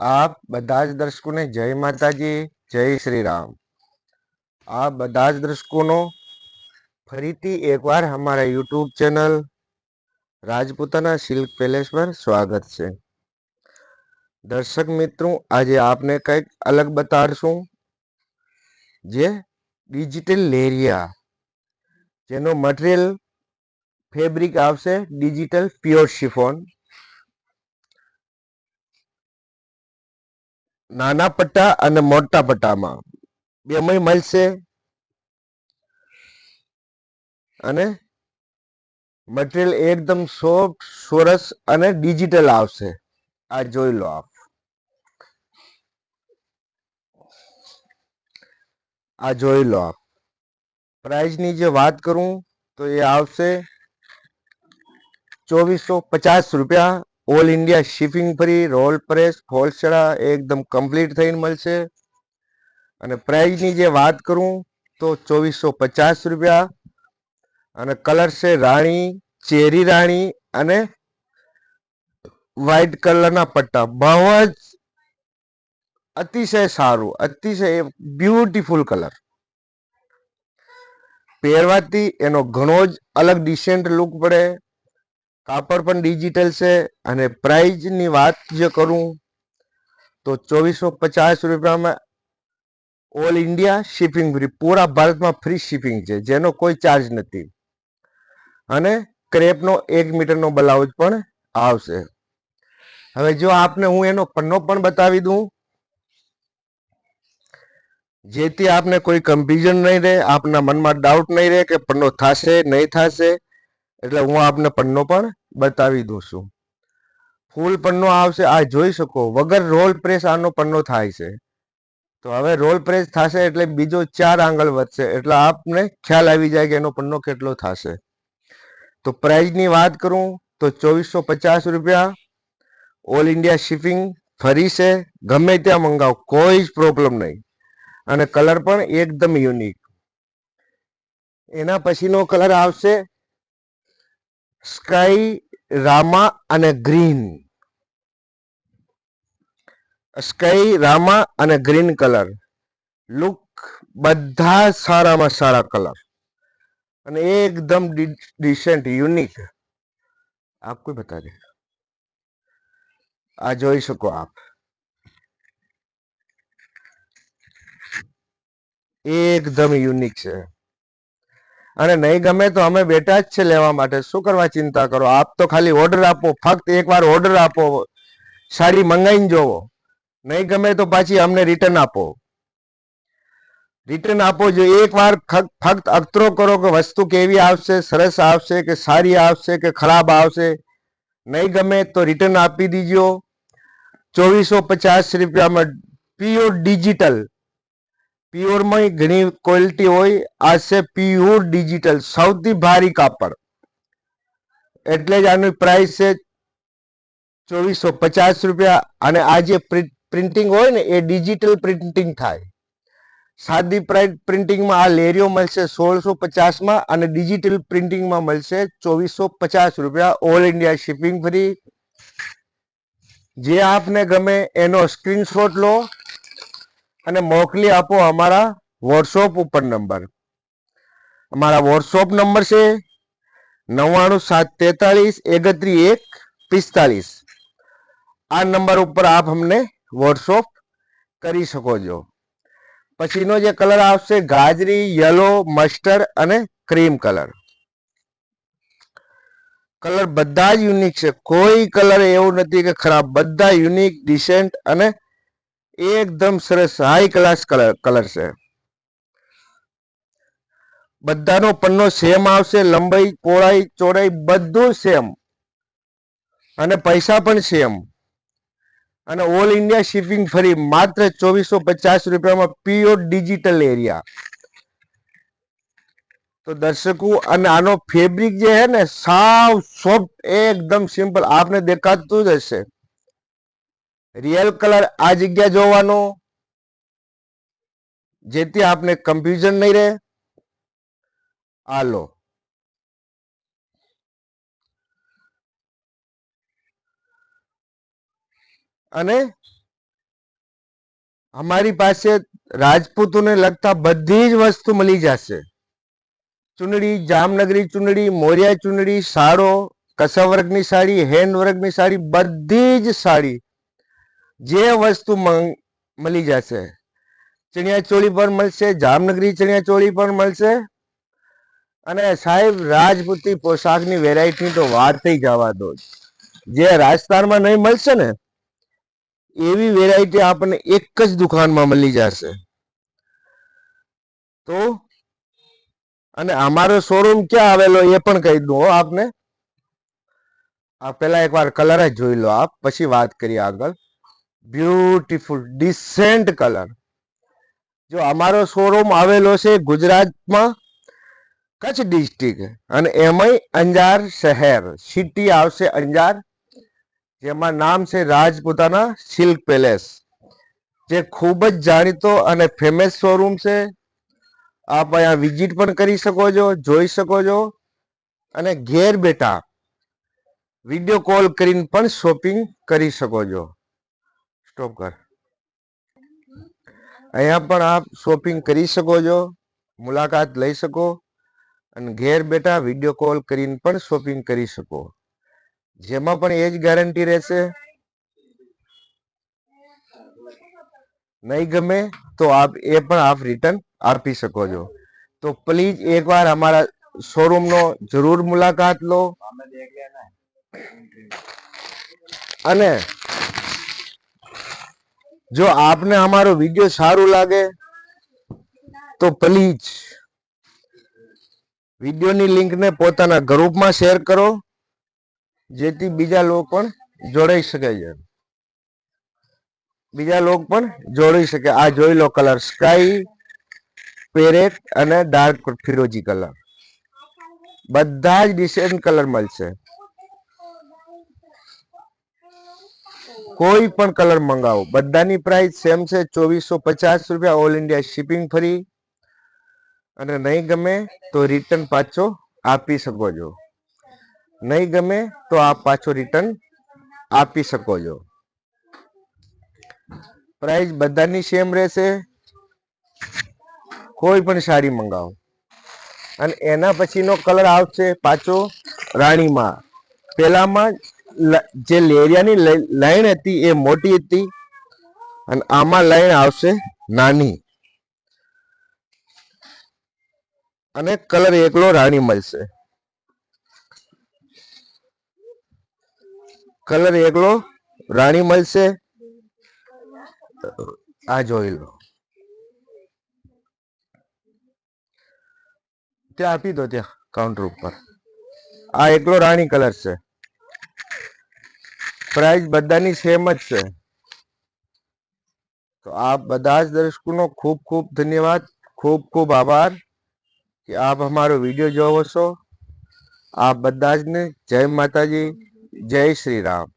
आप બધા જ દર્શકોને જય માતાજી, જય શ્રી રામ। આ બધા જ દર્શકોનો ફરીથી એકવાર અમારા YouTube channel Rajputana silk palace પર સ્વાગત છે। દર્શક મિત્રો, આજે આપને કંઈક અલગ બતાડશું, જે ડિજિટલ લેરિયા, જેનો મટીરિયલ ફેબ્રિક આવશે ડિજિટલ પ્યોર શિફોન। નાના પટ્ટા અને મોટા પટ્ટામાં બેમાં મળશે અને મટીરિયલ એકદમ સોફ્ટ, સરસ અને ડિજિટલ આવશે। આ જોઈ લો આપ, આ જોઈ લો આપ। પ્રાઇસની જે વાત કરું તો એ આવશે 2450 રૂપિયા। All India shipping free, roll press, ફોલસડા એકદમ કમ્પ્લીટ થઈને મળશે। અને પ્રાઇસની જે વાત કરું તો 2450 રૂપિયા। અને કલર છે રાણી, ચેરી રાણી અને વ્હાઈટ કલરના પટ્ટા। બહુ જ અતિશય સારું, અતિશય બ્યુટીફુલ કલર। પહેરવાથી એનો ઘણો જ અલગ ડિસેન્ટ લુક પડે। કાપડ પણ ડિજિટલ છે। અને પ્રાઇસની વાત જે કરું તો 2450 રૂપિયામાં ઓલ ઇન્ડિયા શિપિંગ ફ્રી, પૂરા ભારતમાં ફ્રી શિપિંગ છે, જેનો કોઈ ચાર્જ નથી। અને ક્રેપનો 1 મીટરનો બ્લાઉઝ પણ આવશે। હવે જો આપને હું એનો પન્નો પણ બતાવી દઉં, જેથી આપને કોઈ કન્ફ્યુઝન નહીં રહે, આપના મનમાં ડાઉટ નહીં રહે કે પન્નો થશે નહીં થશે, એટલે હું આપને પન્નો પણ બતાવી દઉં છું। ફૂલ પન્નો આવશે, આ જોઈ શકો, વગર રોલ પ્રેસ આનો પન્નો થાય છે। તો હવે રોલ પ્રેસ થશે એટલે બીજો 4 આંગળ વધશે, એટલે આપને ખ્યાલ આવી જાય કે એનો પન્નો કેટલો થશે। તો પ્રાઇસની વાત કરું તો 2450 રૂપિયા। ઓલ ઇન્ડિયા શિપિંગ ફરી છે, ગમે ત્યાં મંગાવો, કોઈ જ પ્રોબ્લેમ નહીં। અને કલર પણ એકદમ યુનિક। એના પછીનો કલર આવશે સ્કાય રામા અને ગ્રીન, સ્કાય રામા અને ગ્રીન કલર લુક, બધા સારામાં સારા કલર અને એકદમ ડિસેન્ટ યુનિક। આપકો બતા દે, આ જોઈ શકો આપ, એકદમ યુનિક છે। અને નહીં ગમે તો અમે બેઠા જ છે લેવા માટે, શું કરવા ચિંતા કરો। આપ તો ખાલી ઓર્ડર આપો, ફક્ત એકવાર ઓર્ડર આપો, સાડી મંગાઈને જોવો, નહીં ગમે તો પાછી અમને રિટર્ન આપો। રિટર્ન આપો, જો એકવાર ફક્ત અખતરો કરો કે વસ્તુ કેવી આવશે, સરસ આવશે કે સારી આવશે કે ખરાબ આવશે। નહીં ગમે તો રિટર્ન આપી દીજો। 2450 રૂપિયામાં પ્યોર ડિજિટલ, પ્યોરમાં ઘણી ક્વોલિટી હોય, આ છે પ્યોર ડિજિટલ, સૌથી ભારી કાપડ, એટલે જ આની પ્રાઇસ છે 2450 રૂપિયા। અને આ જે પ્રિન્ટિંગ હોય ને એ ડિજિટલ પ્રિન્ટિંગ થાય। સાદી પ્રિન્ટિંગમાં આ લેરિયો મળશે 1650માં, અને ડિજિટલ પ્રિન્ટિંગમાં મળશે 2450 રૂપિયા। All India shipping free. જે આપને ગમે એનો સ્ક્રીનશોટ લો અને મોકલી આપો અમારા વોટ્સઅપ ઉપર નંબર। અમારા વોટ્સઅપ નંબર છે 9973313145। આ નંબર ઉપર આપ અમને વોટ્સઅપ કરી શકો છો। પછીનો જે કલર આવશે ગાજરી, યલો, મસ્ટર્ડ અને ક્રીમ કલર। કલર બધા જ યુનિક છે, કોઈ કલર એવું નથી કે ખરાબ, બધા યુનિક, ડિસેન્ટ અને એકદમ સરસ હાઈ ક્લાસ કલર છે। બધાનો પન્નો સેમ આવશે, લંબાઈ, પહોળાઈ, ચોડાઈ બધું સેમ, અને પૈસા પણ સેમ। અને ઓલ ઇન્ડિયા શિપિંગ ફરી, માત્ર 2450 રૂપિયામાં પ્યોર ડિજિટલ એરિયા। તો દર્શકો, અને આનો ફેબ્રિક જે है ને, સાવ સોફ્ટ, એકદમ સિમ્પલ, આપને દેખાતું જ હશે। રિયલ કલર આ જગ્યા જોવાનો, જેથી આપને કન્ફ્યુઝન નહીં રહે। આ લો, અને અમારી પાસે રાજપૂતોને લગતા બધી જ વસ્તુ મળી જશે. ચુંદડી, જામનગરી ચુંદડી, મોરિયા ચુંદડી, સાડો, કસા વર્ગની સાડી, હેન્ડ વર્ગની સાડી, બધી જ સાડી જે વસ્તુ મળી જશે. ચણિયા ચોળી પણ મળશે, જામનગરી ચણિયા ચોળી પણ મળશે. અને સાહેબ રાજપૂતી પોશાકની વેરાયટી તો વાત થઈ જવા દો. જે રાજસ્થાનમાં નહીં મળશે ને એવી વેરાયટી આપણને એક જ દુકાનમાં મળી જશે. તો અને અમારો શોરૂમ ક્યાં આવેલો એ પણ કહી દઉં આપને. આ પેલા એકવાર કલર જ જોઈ લો આપ, પછી વાત કરીએ આગળ. Beautiful descent colour. જો અમારો શોરૂમ આવેલો છે ગુજરાતમાં કચ્છ ડિસ્ટ્રિક્ટ, અને એમાંય અંજાર શહેર સિટી આવશે અંજાર, જેમાં નામ છે રાજપૂતાના સિલ્ક પેલેસ, જે ખૂબ જ જાણીતો અને ફેમસ શોરૂમ છે. આપ અહીંયા વિઝિટ પણ કરી શકો છો, જોઈ શકો છો, અને ઘેર બેઠા વિડીયો કોલ કરીને પણ શોપિંગ કરી શકો છો. સ્ટોપ કર. અહીંયા પણ આપ શોપિંગ કરી શકો છો, મુલાકાત લઈ શકો, અને ઘેર બેઠા વિડીયો કોલ કરીને પણ શોપિંગ કરી શકો. જેમાં પણ એ જ ગેરંટી રહેશે, નહીં ગમે તો આપ એ પણ આપ રિટર્ન આપી શકો છો. તો પ્લીઝ એકવાર અમારા શોરૂમનો જરૂર મુલાકાત લો. અને જો આપને અમારો વિડીયો સારું લાગે તો પ્લીઝ વિડીયોની લિંકને પોતાના ગ્રુપમાં શેર કરો, જેથી બીજા લોકો પણ જોડાઈ શકે છે. બીજા લોકો પણ જોડી શકે. આ જોઈ લો કલર સ્કાય, પેરેટ અને ડાર્ક ફિરોજી કલર, બધા જ ડિસેન્ટ કલર મળશે. કોઈ પણ કલર મંગાવો, બધાની પ્રાઇસ સેમ છે, 2450 રૂપિયા, ઓલ ઇન્ડિયા શિપિંગ ફ્રી. અને નહીં ગમે તો રિટર્ન પાછો આપી શકો છો. નહીં ગમે તો આપ પાછો રિટર્ન આપી શકો છો. પ્રાઇસ બધાની સેમ રહેશે. કોઈ પણ સાડી મંગાવો. અને એના પછીનો કલર આવશે પાછો રાણીમાં. પેલામાં જે લેરિયાની લાઈન હતી એ મોટી હતી, અને આમાં લાઈન આવશે નાની, અને કલર એકલો રાણી મળશે. કલર એકલો રાણી મળશે. આ જોઈ લો, ત્યાં આપી દો, ત્યાં કાઉન્ટર ઉપર. આ એકલો રાણી કલર છે. પ્રાઇસ બધાની સેમ જ છે. તો આપ બધા જ દર્શકોનો ખૂબ ખૂબ ધન્યવાદ, ખૂબ ખૂબ આભાર કે આપ અમારો વિડીયો જોવો છો. આપ બધા જ ને જય માતાજી, જય શ્રી રામ.